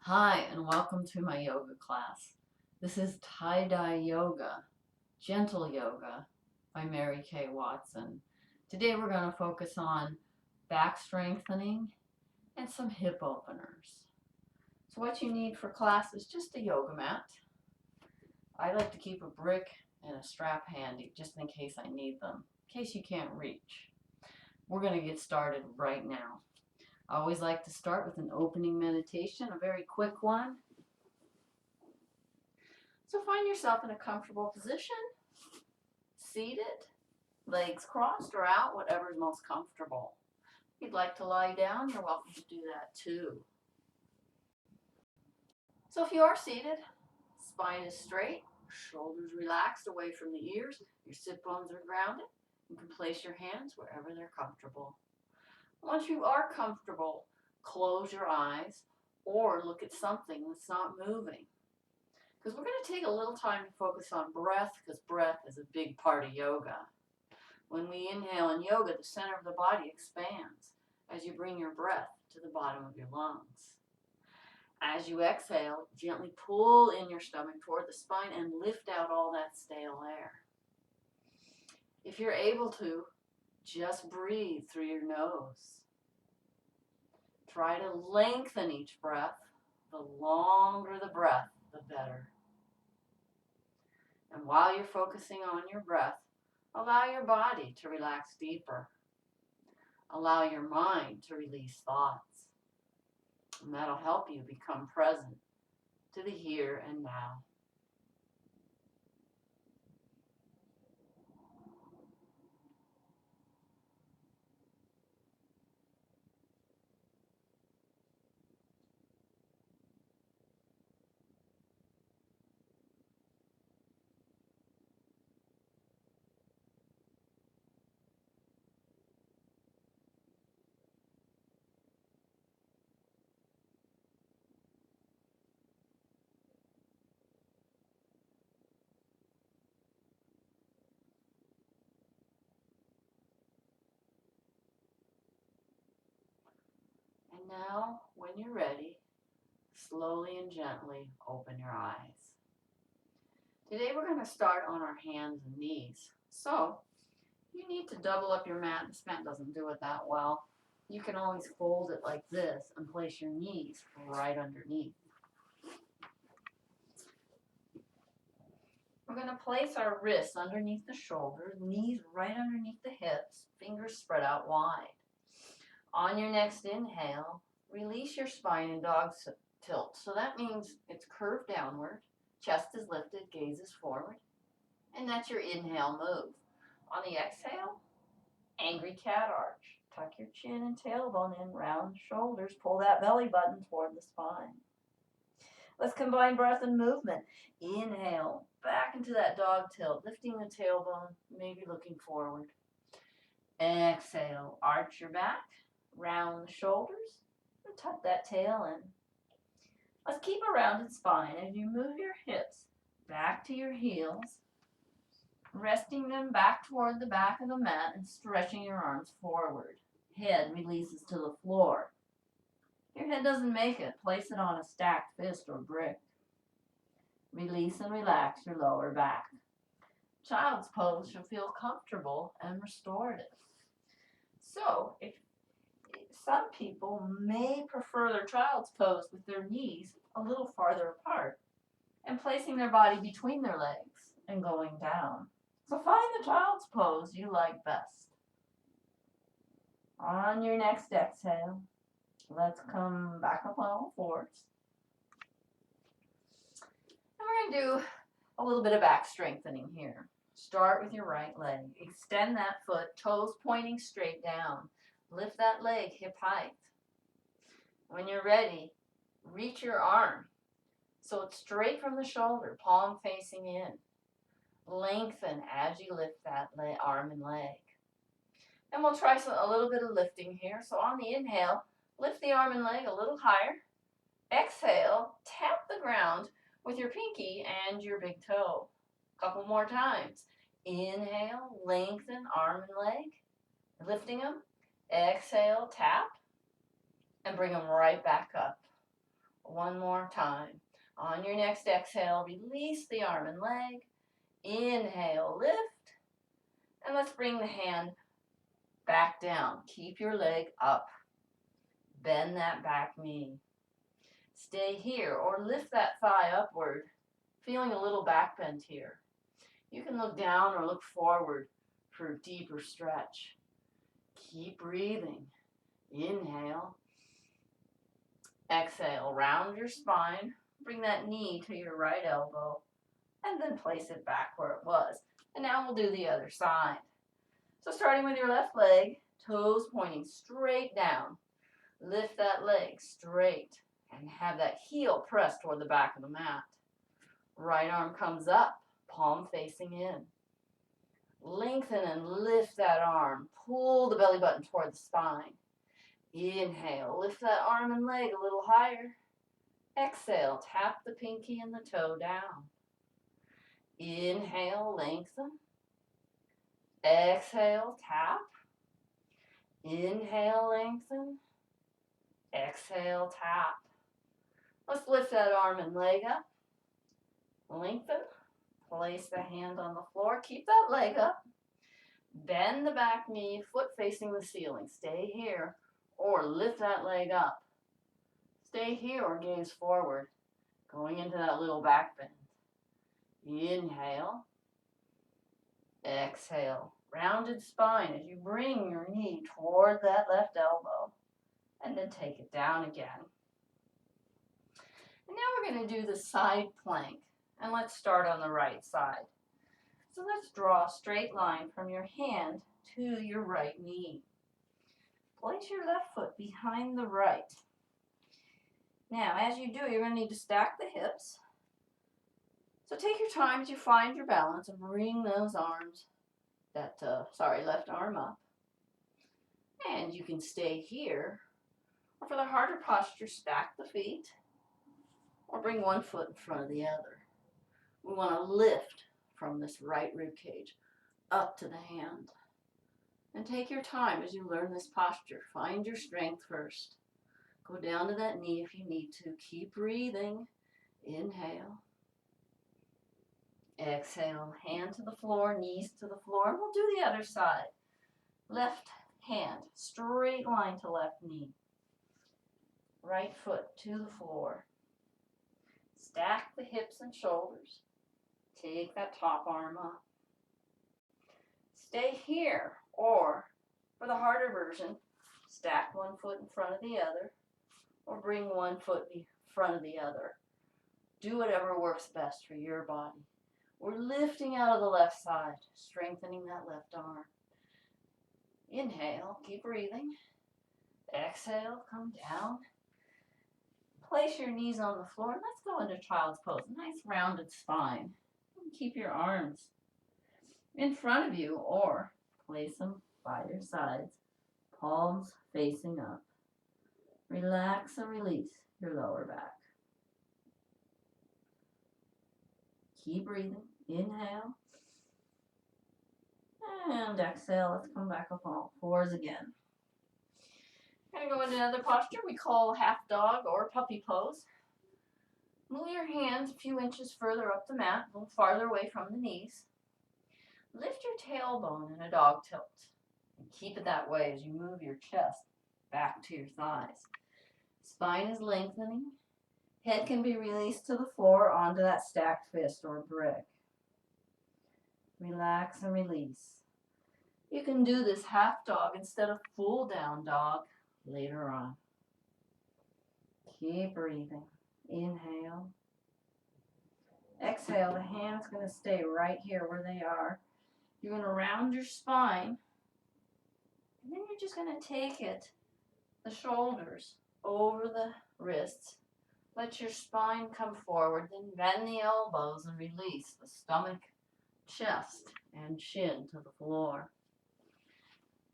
Hi, and welcome to my yoga class. This is Tie-Dye Yoga, Gentle Yoga by Mary Kay Watson. Today we're going to focus on back strengthening and some hip openers. So what you need for class is just a yoga mat. I like to keep a brick and a strap handy just in case I need them, in case you can't reach. We're going to get started right now. I always like to start with an opening meditation, a very quick one. So find yourself in a comfortable position, seated, legs crossed or out, whatever is most comfortable. If you'd like to lie down, you're welcome to do that too. So if you are seated, spine is straight, shoulders relaxed away from the ears, your sit bones are grounded. You can place your hands wherever they're comfortable. Once you are comfortable, close your eyes or look at something that's not moving. Because we're going to take a little time to focus on breath, because breath is a big part of yoga. When we inhale in yoga, the center of the body expands as you bring your breath to the bottom of your lungs. As you exhale, gently pull in your stomach toward the spine and lift out all that stale air. If you're able to, just breathe through your nose. Try to lengthen each breath. The longer the breath, the better. And while you're focusing on your breath, allow your body to relax deeper. Allow your mind to release thoughts. And that'll help you become present to the here and now. And now, when you're ready, slowly and gently open your eyes. Today we're going to start on our hands and knees. So, you need to double up your mat. This mat doesn't do it that well. You can always fold it like this and place your knees right underneath. We're going to place our wrists underneath the shoulders, knees right underneath the hips, fingers spread out wide. On your next inhale, release your spine in dog tilt. So that means it's curved downward, chest is lifted, gaze is forward, and that's your inhale move. On the exhale, angry cat arch. Tuck your chin and tailbone in, round shoulders, pull that belly button toward the spine. Let's combine breath and movement. Inhale, back into that dog tilt, lifting the tailbone, maybe looking forward. Exhale, arch your back, round the shoulders, and tuck that tail in. Let's keep a rounded spine as you move your hips back to your heels, resting them back toward the back of the mat and stretching your arms forward. Head releases to the floor. If your head doesn't make it, place it on a stacked fist or brick. Release and relax your lower back. Child's pose should feel comfortable and restorative. So, if some people may prefer their child's pose with their knees a little farther apart and placing their body between their legs and going down. So find the child's pose you like best. On your next exhale, let's come back up on all fours. And we're going to do a little bit of back strengthening here. Start with your right leg. Extend that foot, toes pointing straight down. Lift that leg hip height. When you're ready, reach your arm so it's straight from the shoulder, palm facing in. Lengthen as you lift that arm and leg. And we'll try a little bit of lifting here. So on the inhale, lift the arm and leg a little higher. Exhale, tap the ground with your pinky and your big toe. A couple more times. Inhale, lengthen arm and leg, lifting them. Exhale, tap, and bring them right back up. One more time. On your next exhale, release the arm and leg. Inhale, lift. And let's bring the hand back down. Keep your leg up. Bend that back knee. Stay here or lift that thigh upward, feeling a little back bend here. You can look down or look forward for a deeper stretch. Keep breathing. Inhale. Exhale, round your spine. Bring that knee to your right elbow and then place it back where it was. And now we'll do the other side. So starting with your left leg, toes pointing straight down. Lift that leg straight and have that heel pressed toward the back of the mat. Right arm comes up, palm facing in. Lengthen and lift that arm. Pull the belly button toward the spine. Inhale, lift that arm and leg a little higher. Exhale, tap the pinky and the toe down. Inhale, lengthen. Exhale, tap. Inhale, lengthen. Exhale, tap. Let's lift that arm and leg up. Lengthen. Place the hand on the floor. Keep that leg up. Bend the back knee, foot facing the ceiling. Stay here or lift that leg up. Stay here or gaze forward, going into that little back bend. Inhale. Exhale. Rounded spine as you bring your knee toward that left elbow and then take it down again. And now we're going to do the side plank, and let's start on the right side. So let's draw a straight line from your hand to your right knee. Place your left foot behind the right. Now, as you do, you're going to need to stack the hips. So take your time as you find your balance and bring those arms, left arm up. And you can stay here. Or for the harder posture, stack the feet or bring one foot in front of the other. We want to lift from this right rib cage up to the hand. And take your time as you learn this posture. Find your strength first. Go down to that knee if you need to. Keep breathing. Inhale. Exhale. Hand to the floor, knees to the floor. And we'll do the other side. Left hand, straight line to left knee. Right foot to the floor. Stack the hips and shoulders. Take that top arm up. Stay here, or for the harder version, stack one foot in front of the other, or bring one foot in front of the other. Do whatever works best for your body. We're lifting out of the left side, strengthening that left arm. Inhale, keep breathing. Exhale, come down. Place your knees on the floor. Let's go into child's pose. Nice rounded spine. Keep your arms in front of you or place them by your sides, palms facing up. Relax and release your lower back. Keep breathing. Inhale. And exhale. Let's come back up on all fours again. We're going to go into another posture we call half dog or puppy pose. Move your hands a few inches further up the mat, a little farther away from the knees. Lift your tailbone in a dog tilt. And keep it that way as you move your chest back to your thighs. Spine is lengthening. Head can be released to the floor onto that stacked fist or brick. Relax and release. You can do this half dog instead of full down dog later on. Keep breathing. Inhale. Exhale. The hand's going to stay right here where they are. You're going to round your spine. And then you're just going to take it, the shoulders over the wrists. Let your spine come forward. Then bend the elbows and release the stomach, chest, and chin to the floor.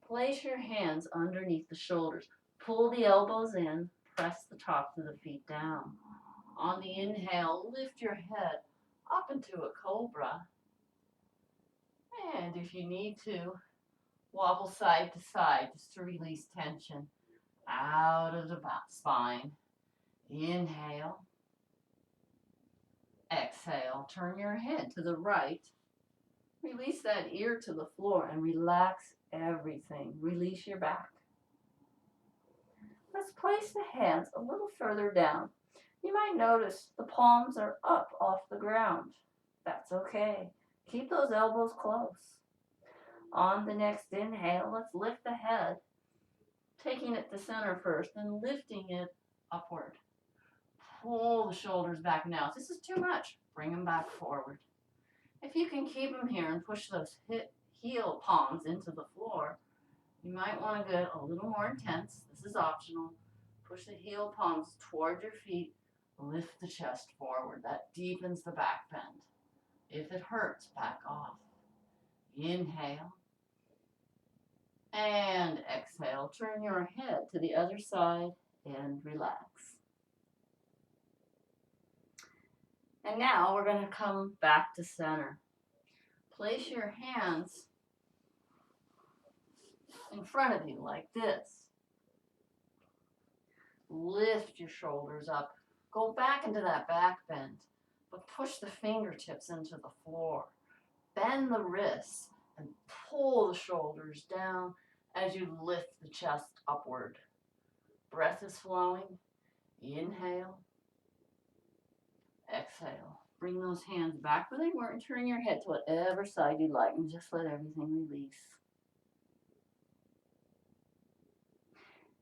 Place your hands underneath the shoulders. Pull the elbows in. Press the tops of the feet down. On the inhale, lift your head up into a cobra. And if you need to, wobble side to side just to release tension out of the spine. Inhale. Exhale. Turn your head to the right. Release that ear to the floor and relax everything. Release your back. Let's place the hands a little further down. You might notice the palms are up off the ground. That's okay. Keep those elbows close. On the next inhale, let's lift the head, taking it to center first, then lifting it upward. Pull the shoulders back now. If this is too much, bring them back forward. If you can keep them here and push those heel palms into the floor, you might want to get a little more intense. This is optional. Push the heel palms toward your feet. Lift the chest forward. That deepens the back bend. If it hurts, back off. Inhale. And exhale. Turn your head to the other side and relax. And now we're going to come back to center. Place your hands in front of you like this. Lift your shoulders up. Go back into that back bend, but push the fingertips into the floor. Bend the wrists and pull the shoulders down as you lift the chest upward. Breath is flowing. Inhale. Exhale. Bring those hands back where they were and turn your head to whatever side you like and just let everything release.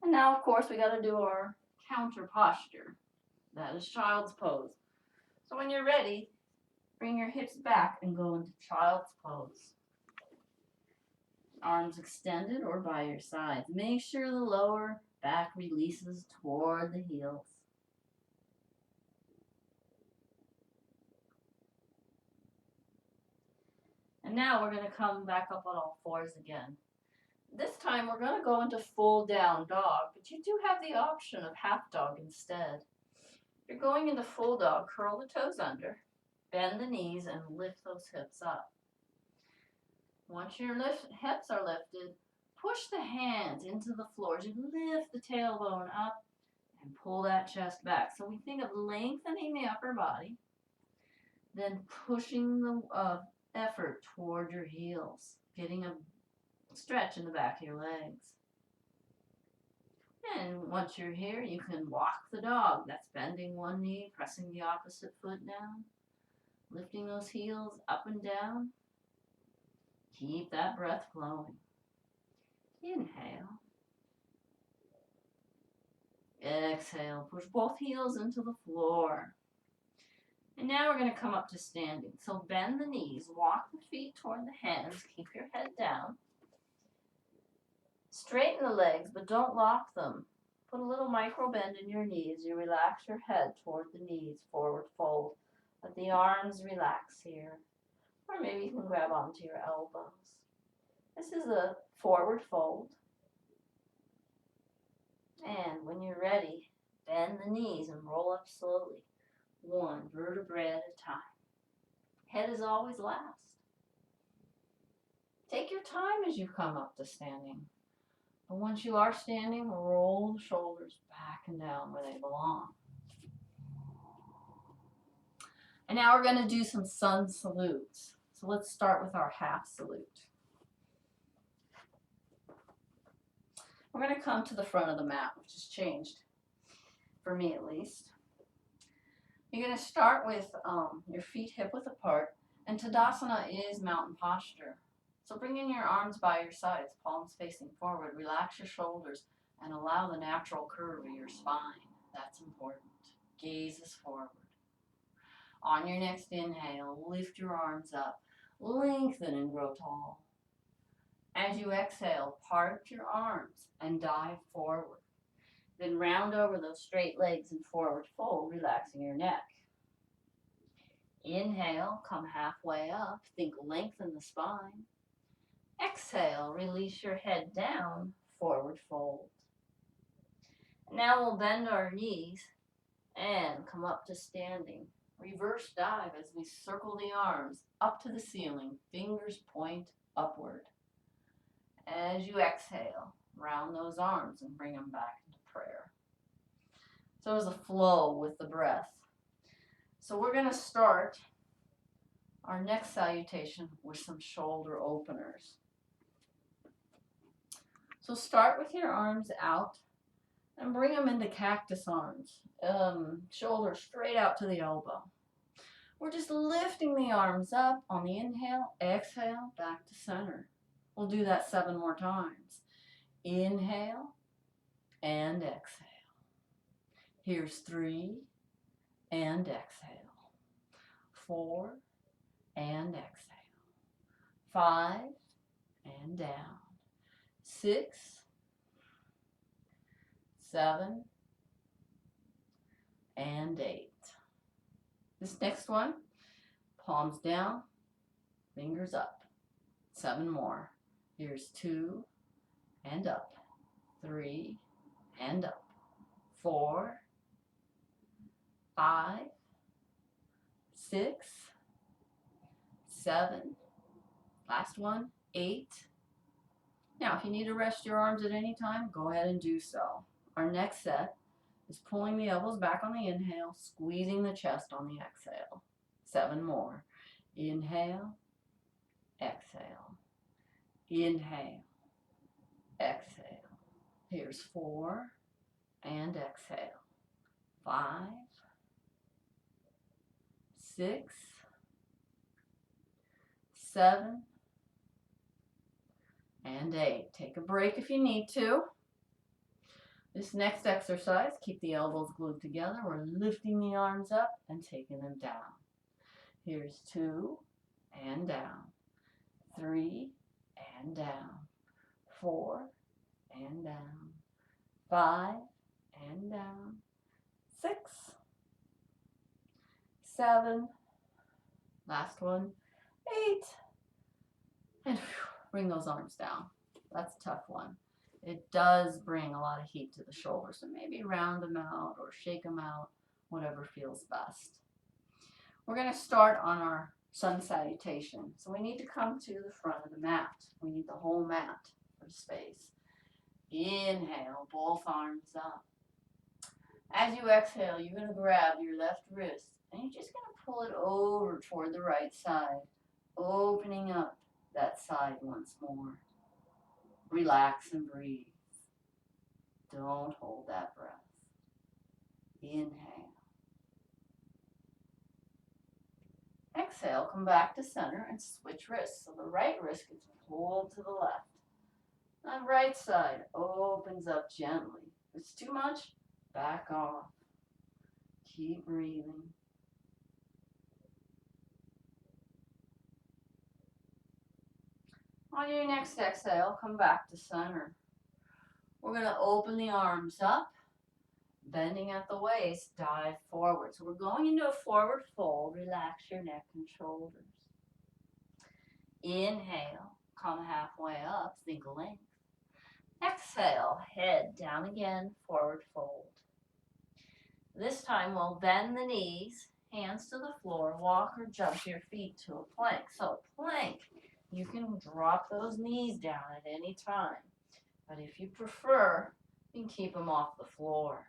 And now, of course, we got to do our counter posture. That is child's pose. So when you're ready, bring your hips back and go into child's pose. Arms extended or by your sides. Make sure the lower back releases toward the heels. And now we're going to come back up on all fours again. This time we're going to go into full down dog, but you do have the option of half dog instead. If you're going into full dog, curl the toes under, bend the knees, and lift those hips up. Once your hips are lifted, push the hands into the floor as you lift the tailbone up and pull that chest back. So we think of lengthening the upper body, then pushing the effort toward your heels, getting a stretch in the back of your legs. And once you're here, you can walk the dog. That's bending one knee, pressing the opposite foot down, lifting those heels up and down. Keep that breath flowing. Inhale. Exhale. Push both heels into the floor. And now we're going to come up to standing. So bend the knees, walk the feet toward the hands, keep your head down. Straighten the legs, but don't lock them. Put a little micro bend in your knees. You relax your head toward the knees, forward fold. Let the arms relax here. Or maybe you can grab onto your elbows. This is a forward fold. And when you're ready, bend the knees and roll up slowly. One vertebrae at a time. Head is always last. Take your time as you come up to standing. But once you are standing, roll the shoulders back and down where they belong. And now we're going to do some sun salutes. So let's start with our half salute. We're going to come to the front of the mat, which has changed, for me at least. You're going to start with your feet hip-width apart, and Tadasana is mountain posture. So bring in your arms by your sides, palms facing forward. Relax your shoulders and allow the natural curve of your spine. That's important. Gaze is forward. On your next inhale, lift your arms up, lengthen and grow tall. As you exhale, part your arms and dive forward. Then round over those straight legs and forward fold, relaxing your neck. Inhale, come halfway up, think lengthen the spine. Exhale, release your head down, forward fold. Now we'll bend our knees and come up to standing. Reverse dive as we circle the arms up to the ceiling, fingers point upward. As you exhale, round those arms and bring them back into prayer. So there's a flow with the breath. So we're going to start our next salutation with some shoulder openers. So start with your arms out and bring them into cactus arms. Shoulder straight out to the elbow. We're just lifting the arms up on the inhale, exhale, back to center. We'll do that 7 more times. Inhale and exhale. Here's 3 and exhale. 4 and exhale. 5 and down. 6, 7, and 8. This next one, palms down, fingers up. 7 more. Here's 2 and up. 3 and up. 4, 5, 6, 7. Last one, 8. Now, if you need to rest your arms at any time, go ahead and do so. Our next set is pulling the elbows back on the inhale, squeezing the chest on the exhale. 7 more. Inhale, exhale. Inhale, exhale. Here's 4 and exhale. 5, 6, 7, and 8. Take a break if you need to. This next exercise, keep the elbows glued together. We're lifting the arms up and taking them down. Here's 2 and down. 3 and down. 4 and down. 5 and down. 6, 7. Last one, 8. And bring those arms down. That's a tough one. It does bring a lot of heat to the shoulders, so maybe round them out or shake them out, whatever feels best. We're going to start on our sun salutation. So we need to come to the front of the mat. We need the whole mat for space. Inhale, both arms up. As you exhale, you're going to grab your left wrist and you're just going to pull it over toward the right side, opening up that side once more. Relax and breathe. Don't hold that breath. Inhale. Exhale, come back to center and switch wrists. So the right wrist gets pulled to the left. On right side, opens up gently. If it's too much, back off. Keep breathing. On your next exhale, come back to center. We're going to open the arms up, bending at the waist, dive forward. So we're going into a forward fold. Relax your neck and shoulders. Inhale, come halfway up, think length. Exhale, head down again, forward fold. This time we'll bend the knees, hands to the floor, walk or jump your feet to a plank. So plank, you can drop those knees down at any time. But if you prefer, you can keep them off the floor.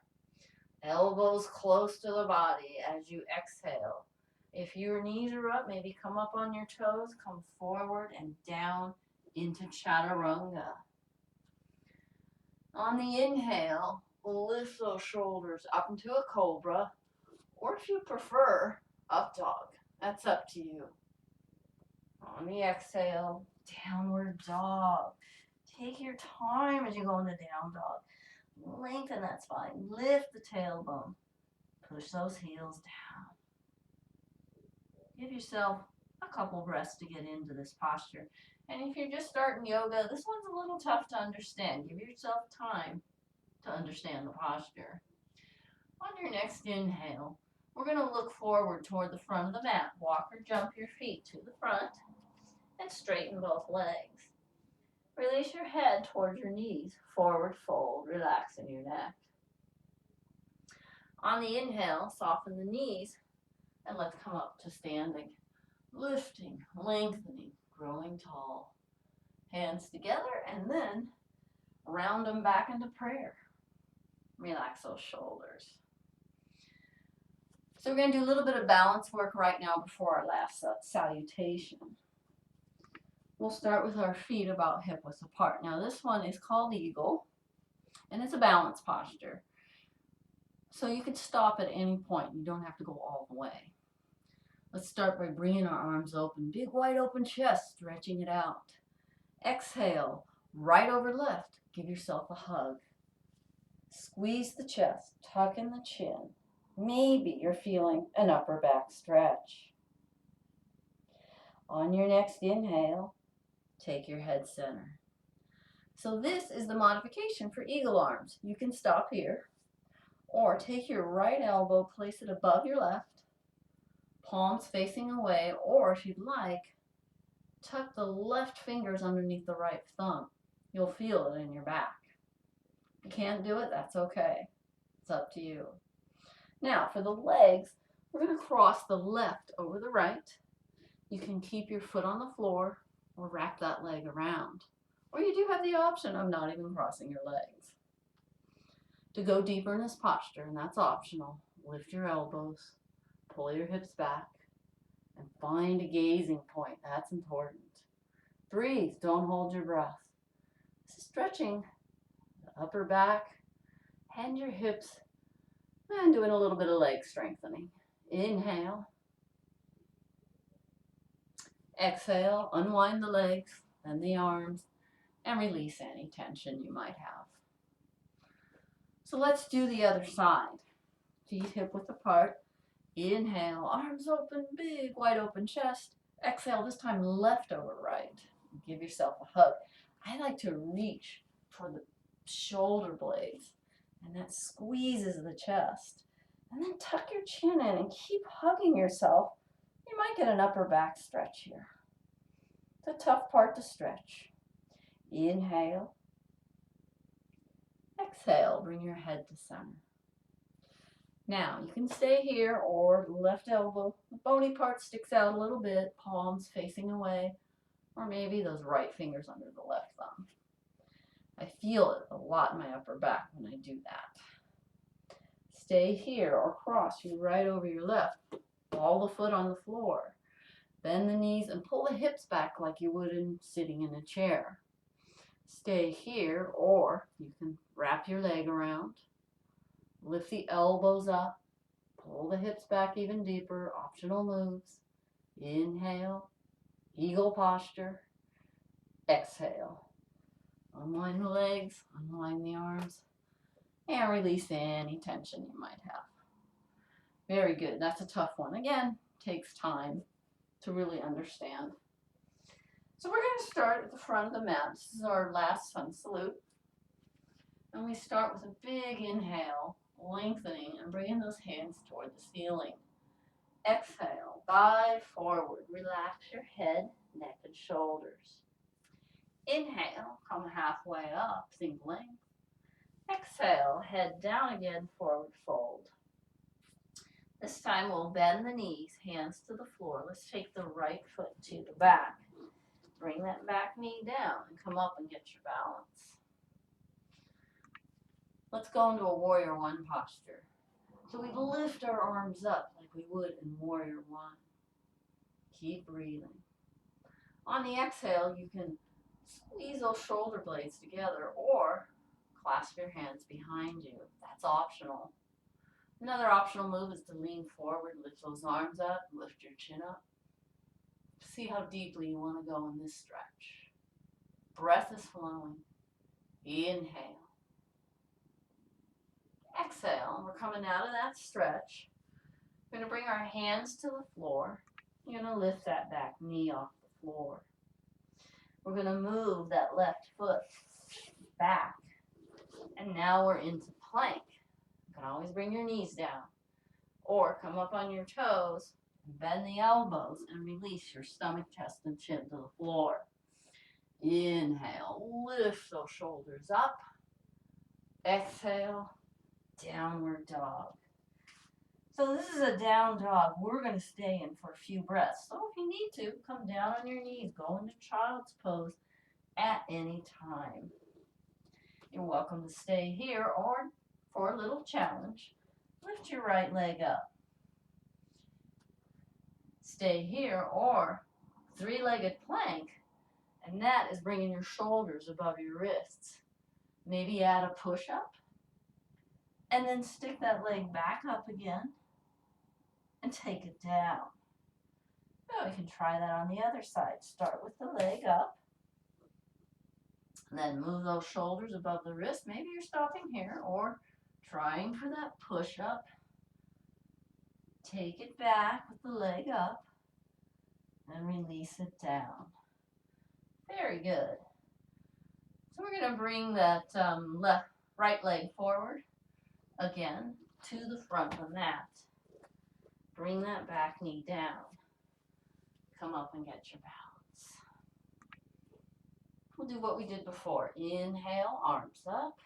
Elbows close to the body as you exhale. If your knees are up, maybe come up on your toes, come forward and down into chaturanga. On the inhale, lift those shoulders up into a cobra, or if you prefer, up dog. That's up to you. On the exhale, downward dog. Take your time as you go into down dog. Lengthen that spine. Lift the tailbone. Push those heels down. Give yourself a couple breaths to get into this posture. And if you're just starting yoga, this one's a little tough to understand. Give yourself time to understand the posture. On your next inhale, we're going to look forward toward the front of the mat. Walk or jump your feet to the front and straighten both legs. Release your head towards your knees. Forward fold, relaxing your neck. On the inhale, soften the knees and let's come up to standing. Lifting, lengthening, growing tall. Hands together and then round them back into prayer. Relax those shoulders. So we're going to do a little bit of balance work right now before our last salutation. We'll start with our feet about hip width apart. Now this one is called Eagle, and it's a balance posture. So you can stop at any point. You don't have to go all the way. Let's start by bringing our arms open. Big wide open chest, stretching it out. Exhale, right over left. Give yourself a hug. Squeeze the chest, tuck in the chin. Maybe you're feeling an upper back stretch. On your next inhale, take your head center. So this is the modification for eagle arms. You can stop here, or take your right elbow, place it above your left, palms facing away, or if you'd like, tuck the left fingers underneath the right thumb. You'll feel it in your back. If you can't do it, that's okay. It's up to you. Now, for the legs, we're going to cross the left over the right. You can keep your foot on the floor or wrap that leg around. Or you do have the option of not even crossing your legs. To go deeper in this posture, and that's optional, lift your elbows, pull your hips back, and find a gazing point. That's important. Breathe, don't hold your breath. This is stretching the upper back and your hips, and doing a little bit of leg strengthening. Inhale. Exhale, unwind the legs and the arms, and release any tension you might have. So let's do the other side. Feet hip width apart. Inhale, arms open, big wide open chest. Exhale, this time left over right. Give yourself a hug. I like to reach for the shoulder blades, and that squeezes the chest. And then tuck your chin in and keep hugging yourself. You might get an upper back stretch here. The tough part to stretch. Inhale. Exhale, bring your head to center. Now, you can stay here, or left elbow, the bony part sticks out a little bit, palms facing away, or maybe those right fingers under the left thumb. I feel it a lot in my upper back when I do that. Stay here or cross you right over your left. Ball the foot on the floor. Bend the knees and pull the hips back like you would in sitting in a chair. Stay here, or you can wrap your leg around. Lift the elbows up. Pull the hips back even deeper. Optional moves. Inhale. Eagle posture. Exhale. Unwind the legs. Unwind the arms. And release any tension you might have. Very good. That's a tough one. Again, takes time to really understand. So we're going to start at the front of the mat. This is our last sun salute. And we start with a big inhale, lengthening and bringing those hands toward the ceiling. Exhale, dive forward. Relax your head, neck, and shoulders. Inhale, come halfway up, think length. Exhale, head down again, forward fold. This time we'll bend the knees, hands to the floor. Let's take the right foot to the back. Bring that back knee down and come up and get your balance. Let's go into a warrior one posture. So we lift our arms up like we would in warrior one. Keep breathing. On the exhale, you can squeeze those shoulder blades together or clasp your hands behind you. That's optional. Another optional move is to lean forward, lift those arms up, lift your chin up. See how deeply you want to go in this stretch. Breath is flowing. Inhale. Exhale. We're coming out of that stretch. We're going to bring our hands to the floor. You're going to lift that back knee off the floor. We're going to move that left foot back. And now we're into plank. You can always bring your knees down. Or come up on your toes, bend the elbows, and release your stomach, chest, and chin to the floor. Inhale, lift those shoulders up. Exhale, downward dog. So this is a down dog. We're going to stay in for a few breaths. So if you need to, come down on your knees, go into child's pose at any time. You're welcome to stay here, or for a little challenge, lift your right leg up. stay here, or three-legged plank, and that is bringing your shoulders above your wrists. Maybe add a push-up, and then stick that leg back up again and take it down. Now we can try that on the other side. Start with the leg up, then move those shoulders above the wrist. Maybe you're stopping here or trying for that push-up. Take it back with the leg up and release it down. Very good. So we're going to bring that right leg forward again to the front of the mat. Bring that back knee down. Come up and get your balance. We'll do what we did before. Inhale, arms up.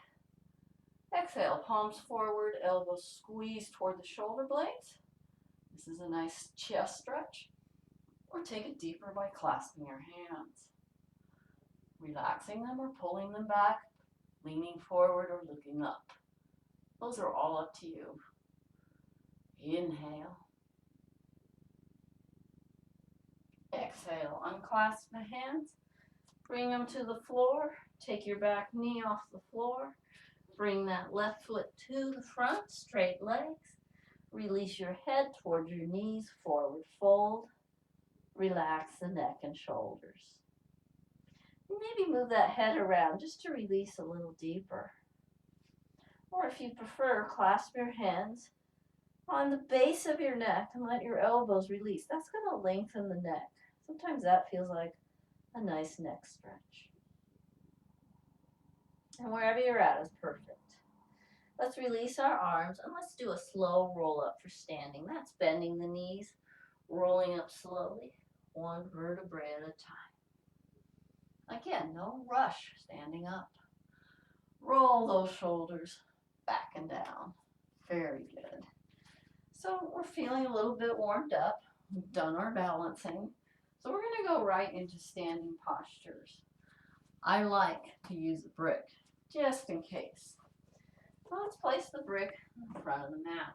Exhale, palms forward, elbows squeeze toward the shoulder blades. This is a nice chest stretch. Or take it deeper by clasping your hands. Relaxing them or pulling them back, leaning forward or looking up. Those are all up to you. Inhale. Exhale, unclasp the hands. Bring them to the floor. Take your back knee off the floor. Bring that left foot to the front, straight legs. Release your head towards your knees, forward fold. Relax the neck and shoulders. Maybe move that head around just to release a little deeper. Or if you prefer, clasp your hands on the base of your neck and let your elbows release. That's going to lengthen the neck. Sometimes that feels like a nice neck stretch. And wherever you're at is perfect. Let's release our arms and let's do a slow roll up for standing. That's bending the knees, rolling up slowly, one vertebrae at a time. Again, no rush, standing up. Roll those shoulders back and down. Very good. So we're feeling a little bit warmed up. We've done our balancing. So we're going to go right into standing postures. I like to use a brick, just in case. So let's place the brick in front of the mat.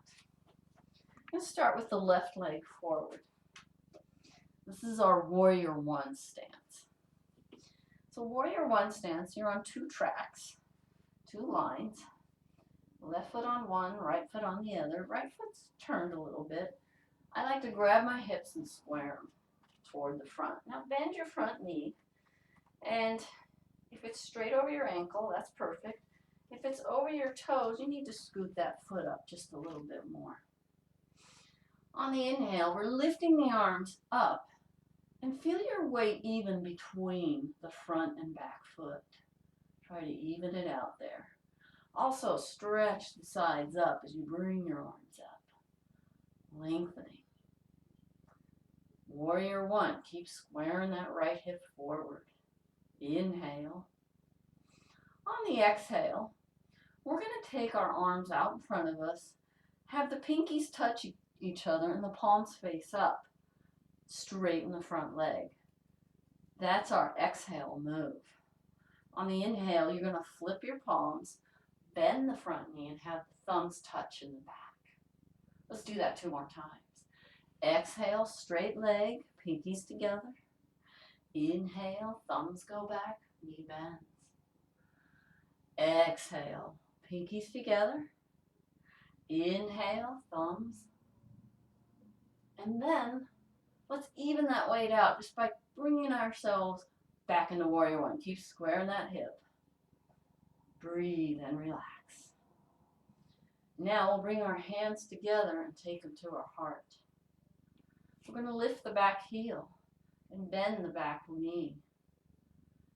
Let's start with the left leg forward. This is our Warrior One stance. So Warrior One stance, you're on two tracks, two lines. Left foot on one, right foot on the other. Right foot's turned a little bit. I like to grab my hips and square them toward the front. Now bend your front knee, and if it's straight over your ankle, that's perfect. If it's over your toes, you need to scoot that foot up just a little bit more. On the inhale, we're lifting the arms up and feel your weight even between the front and back foot. Try to even it out there. Also stretch the sides up as you bring your arms up, lengthening. Warrior One, keep squaring that right hip forward. Inhale. On the exhale, we're going to take our arms out in front of us, have the pinkies touch each other and the palms face up. Straighten the front leg. That's our exhale move. On the inhale, you're going to flip your palms, bend the front knee, and have the thumbs touch in the back. Let's do that 2 more times. Exhale, straight leg, pinkies together. Inhale, thumbs go back, knee bends. Exhale, pinkies together. Inhale, thumbs. And then let's even that weight out just by bringing ourselves back into Warrior One. Keep squaring that hip. Breathe and relax. Now we'll bring our hands together and take them to our heart. We're going to lift the back heel and bend the back knee.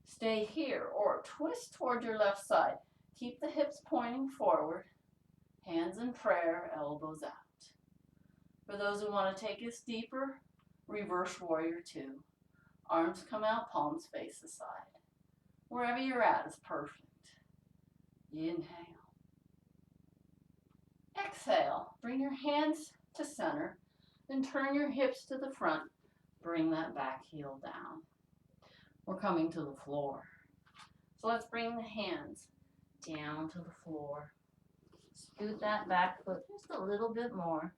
Stay here or twist toward your left side. Keep the hips pointing forward. Hands in prayer, elbows out. For those who want to take this deeper, reverse Warrior Two. Arms come out, palms face the side. Wherever you're at is perfect. Inhale. Exhale. Bring your hands to center. Then turn your hips to the front. Bring that back heel down. We're coming to the floor. So let's bring the hands down to the floor. Scoot that back foot just a little bit more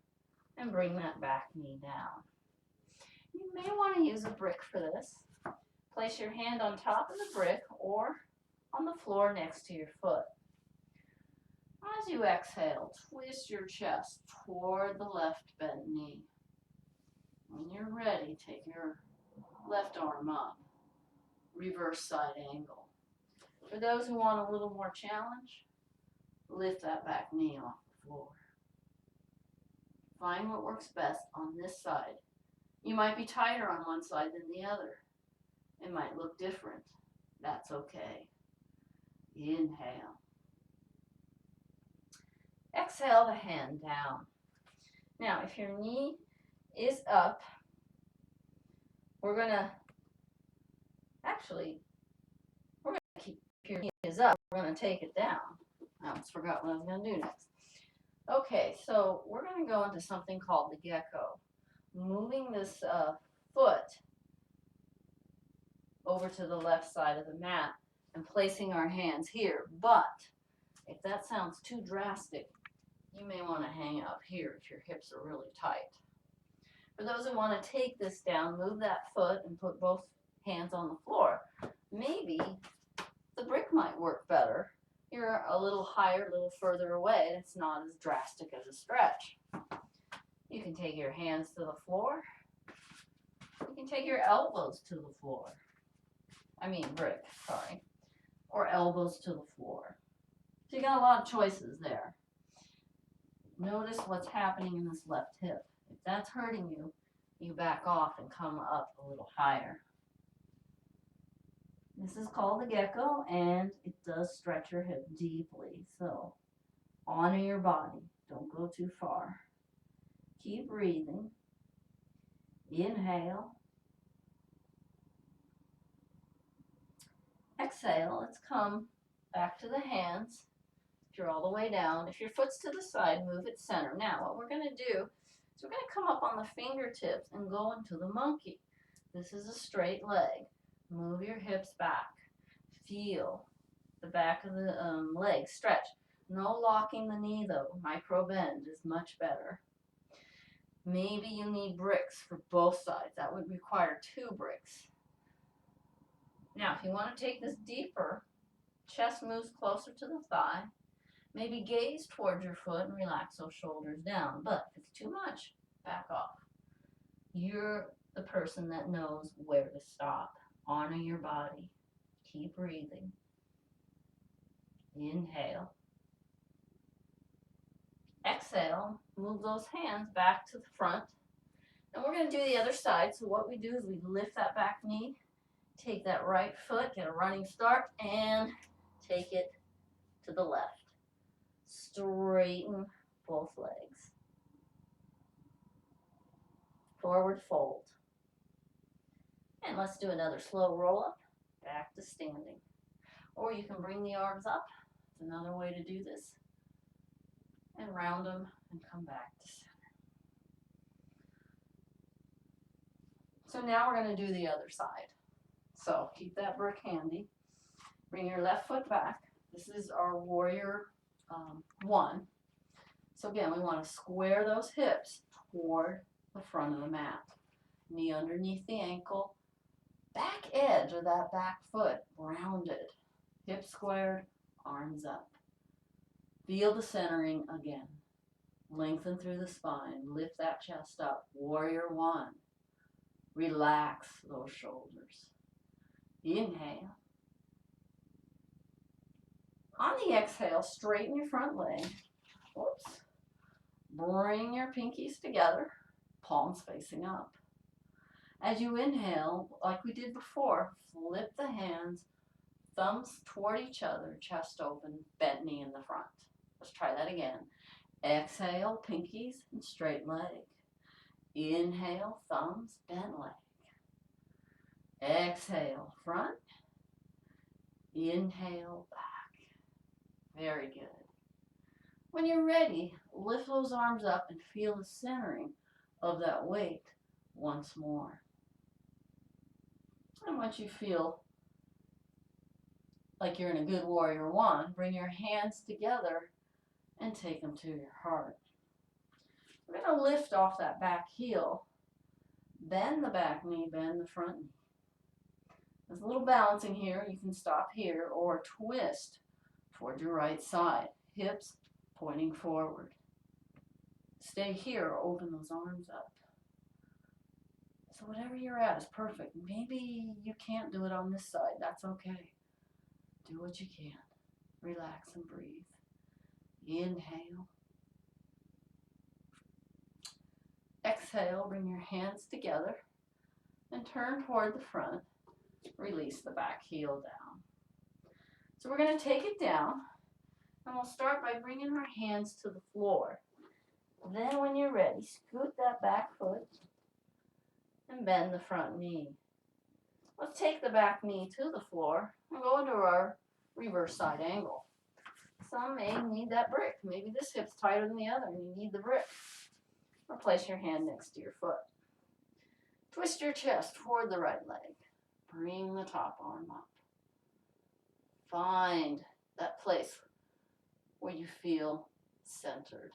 and bring that back knee down. You may want to use a brick for this. Place your hand on top of the brick or on the floor next to your foot. As you exhale, twist your chest toward the left bent knee. When you're ready, take your left arm up, reverse side angle. For those who want a little more challenge, lift that back knee off the floor. Find what works best on this side. You might be tighter on one side than the other. It might look different. That's okay. Inhale. Exhale the hand down. Now, if your knee is up, we're going to keep your knee is up. We're going to take it down. I almost forgot what I was going to do next. Okay, so we're going to go into something called the gecko. Moving this foot over to the left side of the mat and placing our hands here. But if that sounds too drastic, you may want to hang out here if your hips are really tight. For those who want to take this down, move that foot and put both hands on the floor. Maybe the brick might work better. You're a little higher, a little further away, and it's not as drastic as a stretch. You can take your hands to the floor. You can take your elbows to the floor. Brick, sorry. Or elbows to the floor. So you got a lot of choices there. Notice what's happening in this left hip. If that's hurting you, you back off and come up a little higher. This is called the gecko, and it does stretch your hip deeply. So honor your body. Don't go too far. Keep breathing. Inhale. Exhale. Let's come back to the hands. If you're all the way down, if your foot's to the side, move it center. Now, what we're going to do is we're going to come up on the fingertips and go into the monkey. This is a straight leg. Move your hips back. Feel the back of the leg stretch. No locking the knee though. Micro bend is much better. Maybe you need bricks for both sides. That would require 2 bricks. Now, if you want to take this deeper, chest moves closer to the thigh. Maybe gaze towards your foot and relax those shoulders down. But if it's too much, back off. You're the person that knows where to stop. Honor your body. Keep breathing. Inhale. Exhale. Move those hands back to the front. And we're going to do the other side. So what we do is we lift that back knee, take that right foot, get a running start, and take it to the left. Straighten both legs. Forward fold. And let's do another slow roll up, back to standing. Or you can bring the arms up. It's another way to do this. And round them and come back to center. So now we're going to do the other side. So keep that brick handy. Bring your left foot back. This is our warrior 1. So again, we want to square those hips toward the front of the mat. Knee underneath the ankle. Back edge of that back foot rounded. Hips squared, arms up. Feel the centering again. Lengthen through the spine. Lift that chest up. Warrior 1. Relax those shoulders. Inhale. On the exhale, straighten your front leg. Whoops. Bring your pinkies together, palms facing up. As you inhale, like we did before, flip the hands, thumbs toward each other, chest open, bent knee in the front. Let's try that again. Exhale, pinkies and straight leg. Inhale, thumbs, bent leg. Exhale, front. Inhale, back. Very good. When you're ready, lift those arms up and feel the centering of that weight once more. And once you feel like you're in a good warrior 1, bring your hands together and take them to your heart. We're going to lift off that back heel. Bend the back knee, bend the front knee. There's a little balancing here. You can stop here or twist toward your right side. Hips pointing forward. Stay here or open those arms up. So whatever you're at is perfect. Maybe you can't do it on this side. That's okay. Do what you can. Relax and breathe. Inhale. Exhale, bring your hands together and turn toward the front. Release the back heel down. So we're going to take it down, and we'll start by bringing our hands to the floor. Then when you're ready, scoot that back foot and bend the front knee. Let's take the back knee to the floor and go into our reverse side angle. Some may need that brick. Maybe this hip's tighter than the other and you need the brick. Or place your hand next to your foot. Twist your chest toward the right leg. Bring the top arm up. Find that place where you feel centered.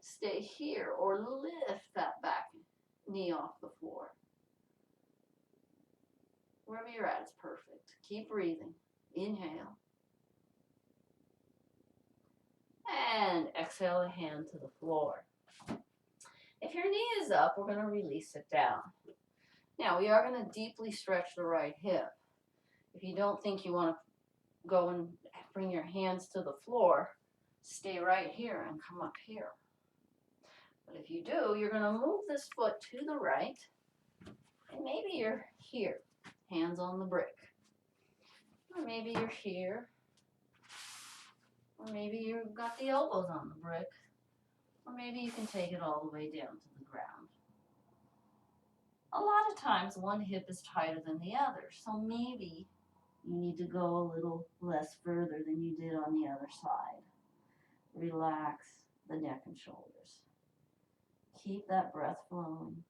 Stay here or lift that back knee off the floor. Wherever you're at, it's perfect. Keep breathing. Inhale. And exhale the hand to the floor. If your knee is up, we're going to release it down. Now, we are going to deeply stretch the right hip. If you don't think you want to go and bring your hands to the floor, stay right here and come up here. But if you do, you're going to move this foot to the right, and maybe you're here, hands on the brick. Or maybe you're here, or maybe you've got the elbows on the brick, or maybe you can take it all the way down to the ground. A lot of times one hip is tighter than the other, so maybe you need to go a little less further than you did on the other side. Relax the neck and shoulders. Keep that breath flowing.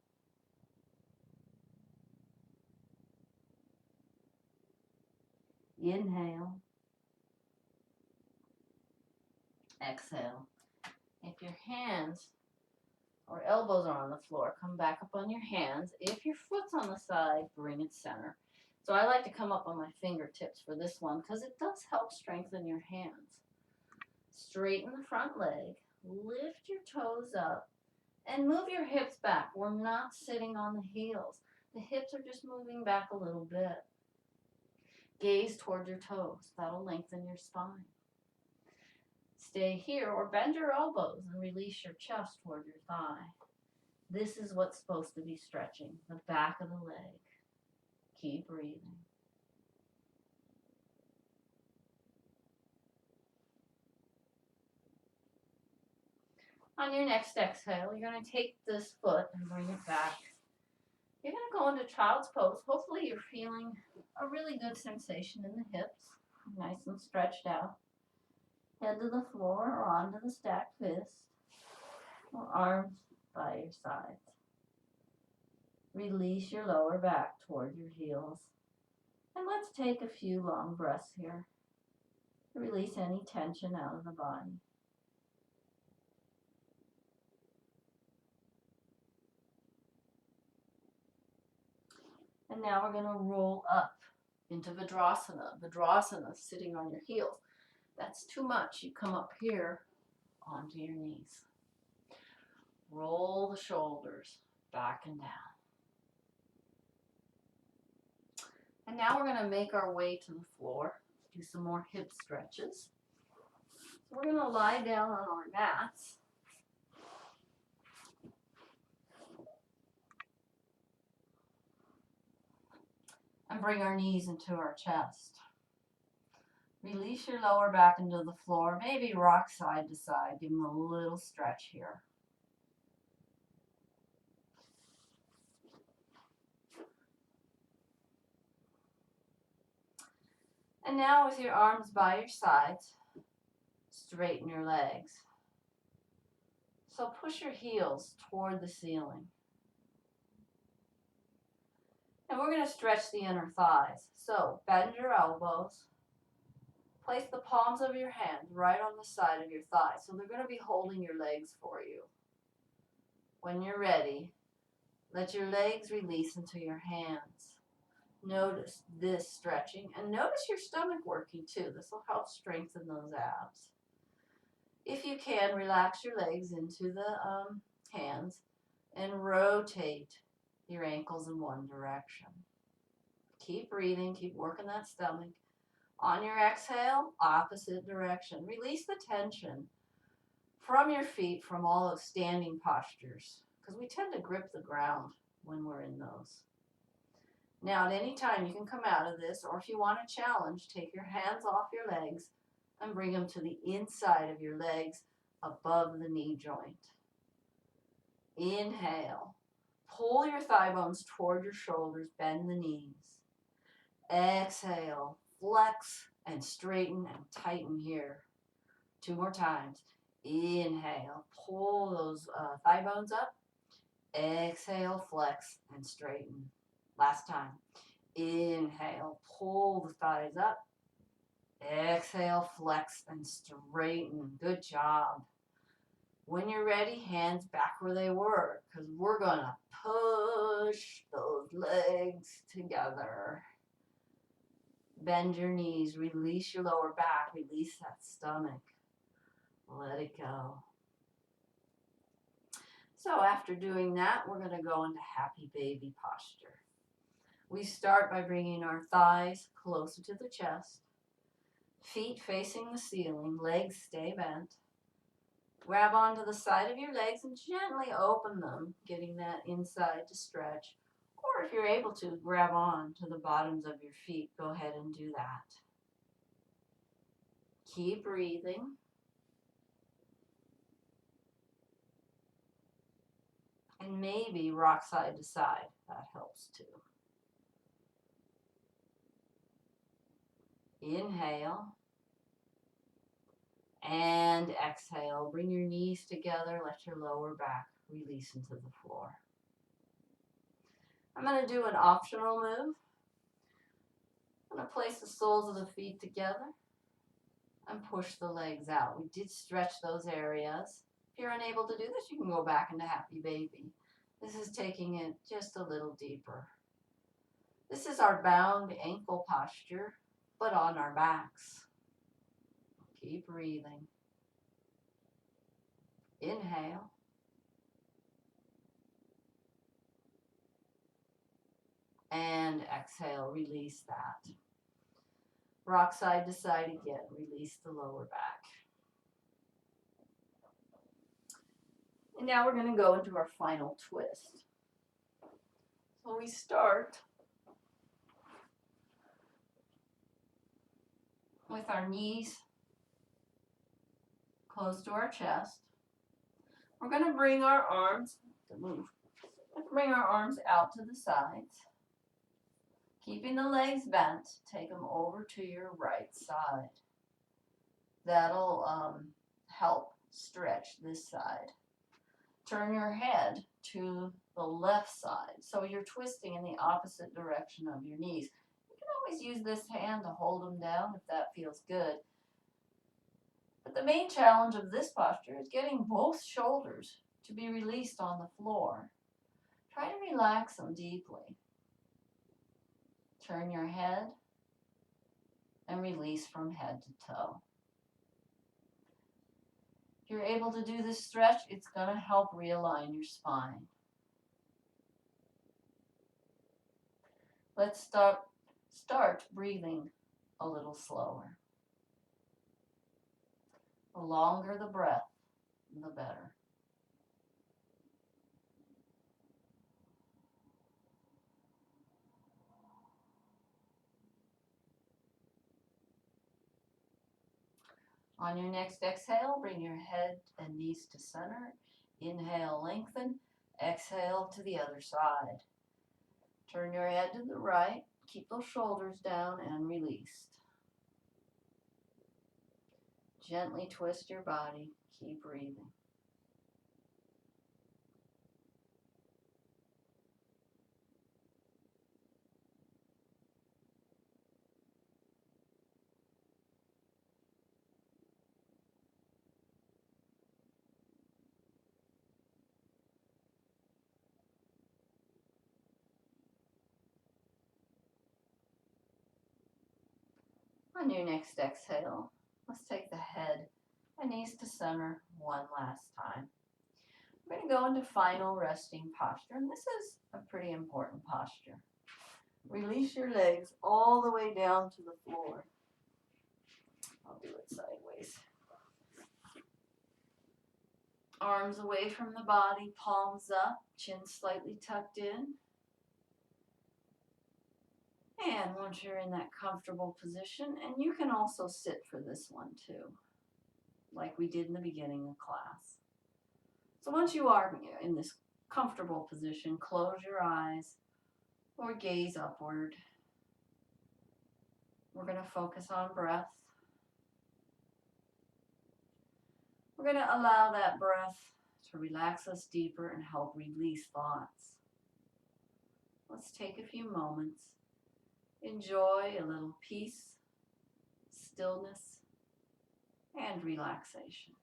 Inhale. Exhale. If your hands or elbows are on the floor, come back up on your hands. If your foot's on the side, bring it center. So I like to come up on my fingertips for this one because it does help strengthen your hands. Straighten the front leg, lift your toes up, and move your hips back. We're not sitting on the heels. The hips are just moving back a little bit. Gaze toward your toes. That'll lengthen your spine. Stay here or bend your elbows and release your chest toward your thigh. This is what's supposed to be stretching, the back of the leg. Keep breathing. On your next exhale, you're going to take this foot and bring it back. You're going to go into child's pose. Hopefully you're feeling a really good sensation in the hips, nice and stretched out. Head to the floor or onto the stacked fist, or arms by your sides. Release your lower back toward your heels. And let's take a few long breaths here to release any tension out of the body. And now we're going to roll up into Vajrasana. Vajrasana, sitting on your heels. That's too much. You come up here onto your knees. Roll the shoulders back and down. And now we're going to make our way to the floor. Do some more hip stretches. So we're going to lie down on our mats. And bring our knees into our chest. Release your lower back into the floor. Maybe rock side to side. Give them a little stretch here. And now with your arms by your sides, straighten your legs. So push your heels toward the ceiling. And we're going to stretch the inner thighs. So bend your elbows. Place the palms of your hands right on the side of your thighs. So they're going to be holding your legs for you. When you're ready, Let your legs release into your hands. Notice this stretching, and notice your stomach working too. This will help strengthen those abs. If you can, relax your legs into the hands and rotate your ankles in one direction. Keep breathing, keep working that stomach. On your exhale, opposite direction. Release the tension from your feet from all those standing postures, because we tend to grip the ground when we're in those. Now, at any time, you can come out of this, or if you want a challenge, take your hands off your legs and bring them to the inside of your legs above the knee joint. Inhale. Pull your thigh bones toward your shoulders, bend the knees. Exhale. Flex and straighten and tighten here. 2 more times. Inhale. Pull those thigh bones up. Exhale. Flex and straighten. Last time. Inhale, pull the thighs up. Exhale, flex and straighten. Good job. When you're ready, hands back where they were, because we're going to push those legs together. Bend your knees, release your lower back, release that stomach. Let it go. So after doing that, we're going to go into happy baby posture. We start by bringing our thighs closer to the chest, feet facing the ceiling, legs stay bent. Grab onto the side of your legs and gently open them, getting that inside to stretch. Or if you're able to, grab on to the bottoms of your feet. Go ahead and do that. Keep breathing. And maybe rock side to side. That helps too. Inhale and exhale. Bring your knees together. Let your lower back release into the floor. I'm going to do an optional move. I'm going to place the soles of the feet together and push the legs out. We did stretch those areas. If you're unable to do this, you can go back into happy baby. This is taking it just a little deeper. This is our bound ankle posture, but on our backs. Keep breathing. Inhale. And exhale, release that. Rock side to side again, release the lower back. And now we're going to go into our final twist. So we start with our knees close to our chest. We're going to bring our arms, out to the sides. Keeping the legs bent, take them over to your right side. That'll help stretch this side. Turn your head to the left side. So you're twisting in the opposite direction of your knees. You can always use this hand to hold them down if that feels good. But the main challenge of this posture is getting both shoulders to be released on the floor. Try to relax them deeply. Turn your head and release from head to toe. If you're able to do this stretch, it's going to help realign your spine. Let's start breathing a little slower. The longer the breath, the better. On your next exhale, bring your head and knees to center. Inhale, lengthen. Exhale to the other side. Turn your head to the right. Keep those shoulders down and released. Gently twist your body. Keep breathing. On your next exhale, let's take the head and knees to center one last time. We're going to go into final resting posture, and this is a pretty important posture. Release your legs all the way down to the floor. I'll do it sideways. Arms away from the body, palms up, chin slightly tucked in. And once you're in that comfortable position, and you can also sit for this one too, like we did in the beginning of class. So once you are in this comfortable position, close your eyes or gaze upward. We're going to focus on breath. We're going to allow that breath to relax us deeper and help release thoughts. Let's take a few moments. Enjoy a little peace, stillness, and relaxation.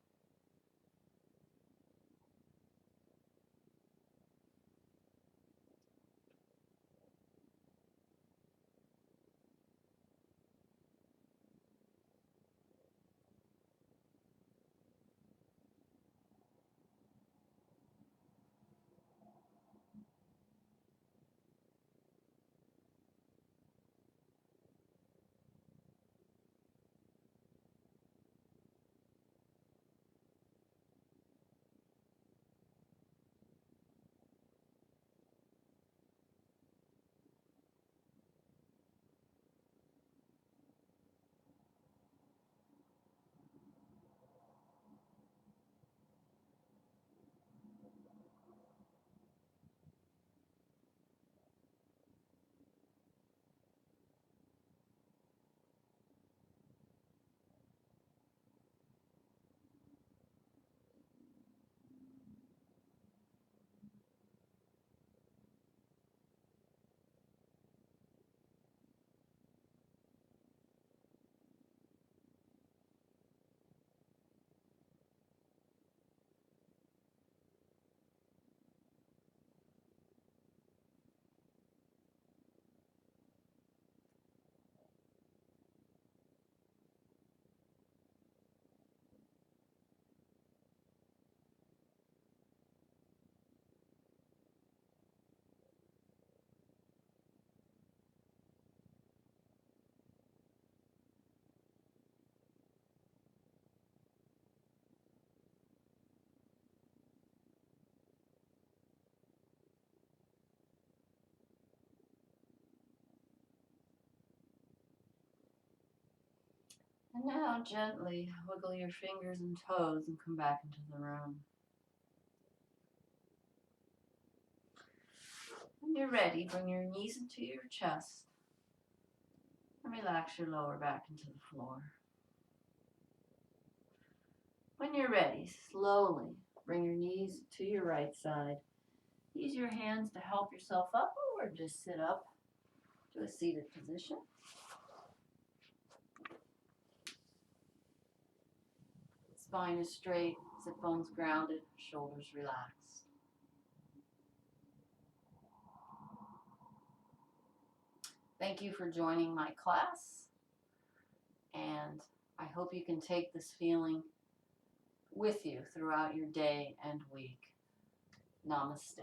And now gently wiggle your fingers and toes and come back into the room. When you're ready, bring your knees into your chest and relax your lower back into the floor. When you're ready, slowly bring your knees to your right side. Use your hands to help yourself up or just sit up to a seated position. Spine is straight, sit bones grounded, shoulders relaxed. Thank you for joining my class, and I hope you can take this feeling with you throughout your day and week. Namaste.